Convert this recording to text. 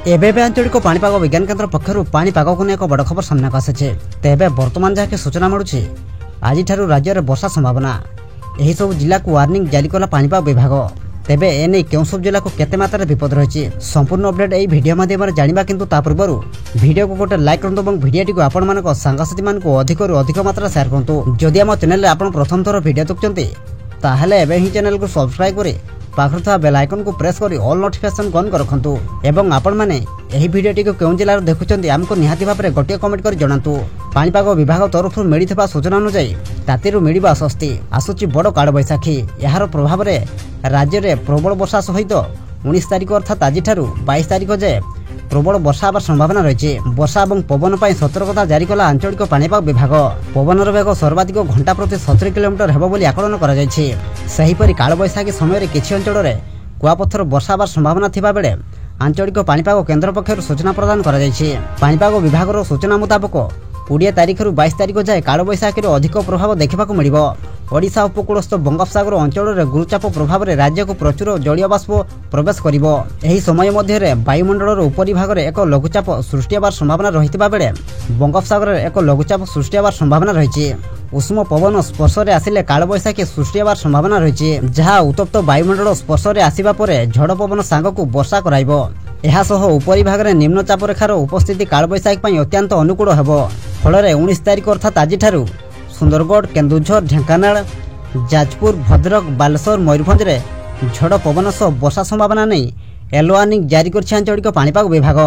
एबे आंचलिक पाणीपाग विज्ञान केन्द्र पक्षर पाणीपाग को एक बड़ खबर सामना आसी। तेबे बर्तमान जहाँकि सूचना मिलूँ आज राज्य में वर्षा संभावना यही सब जिला को वार्निंग जारी कला पाणीपाग विभाग। तेबे एने क्यों सब जिला को केते मात्रा विपद रही संपूर्ण अपडेट यही वीडियो माध्यम जाना किंतु ता पूर्व वीडियो को गोटे लाइक करतु और वीडियो को आपण मान सांगसाथी मान अधिक अधिक मात्रा शेयर करतु। जदि आम चैनल आप प्रथम थर वीडियो देखुंते ताहले एबे ही चैनल को सब्सक्राइब करे पाखर था बेल आइकन को प्रेस करी ऑल नोटिफिकेशन ऑन कर रखंतु एवं आपण माने एही वीडियोटी को केउं जिल्ला देखुचंती आमको निहाती भाबरे गोटे कमेंट कर जणांतु। पाणीपाग विभाग तरफ मिलिथिबा सूचना अनुसार रातिरु मिलिबा स्वस्ति आसुची बड़ काल बैसाखी यार प्रभाव रे राज्य में प्रबल वर्षा सहित 19 तारिख अर्थात आज 22 तारिख जाए प्रबल वर्षा आवार संभावना रही। वर्षा और पवन पर सतर्कता जारी कला आंचलिक पाणीपाग विभाग। पवनर बेग सर्वाधिक घंटा प्रति 70 किलोमीटर हेबो बोली आकलन करा जायछि। सेहिपरि काल बैसाखी समय किछि अंचल रे कुआपत्थर वर्षा आवार संभावना थिबा बेले आंचलिक पाणीपाग केन्द्र पक्षर सूचना प्रदान करा जायछि। पाणीपाग विभागर सूचना मुताबक 20 तारिख रु 22 तारिख जाए काल बैसाखीर अधिक प्रभाव देखा मिलिबो। ओडिशा उपकूलस्थ बंगोपसागर अंचल में गुरुचाप प्रभाव में राज्य को प्रचुर जलीय बाष्प प्रवेश करिबो। एही समय मध्य वायुमंडल उपरी भाग में एक लघुचाप सृष्टि होबार संभावना रहितबा बेले बंगोपसागर एक लघुचाप सृष्टि होबार संभावना रही। उष्म पवन स्पर्श में आसिले काल बैसाखी सृष्टि होबार संभावना रही जहाँ उत्तप्त वायुमंडल स्पर्श में आसिबा परे झड़ पवन सांग को वर्षा कराइबो। एहासह उपरी भाग में निम्नचाप रेखार उपस्थिति काल बैसाखी अत्यंत अनुकूल हेबो। फल 19 तारिख अर्थात आज सुंदरगढ़ केन्दुझर ढेंकानाल जाजपुर भद्रक बालेश्वर मयूरभंज में झड़ पवन सह वर्षा संभावना नहीं येलो वार्निंग जारी कर आंचलिक पाणीपाग विभाग।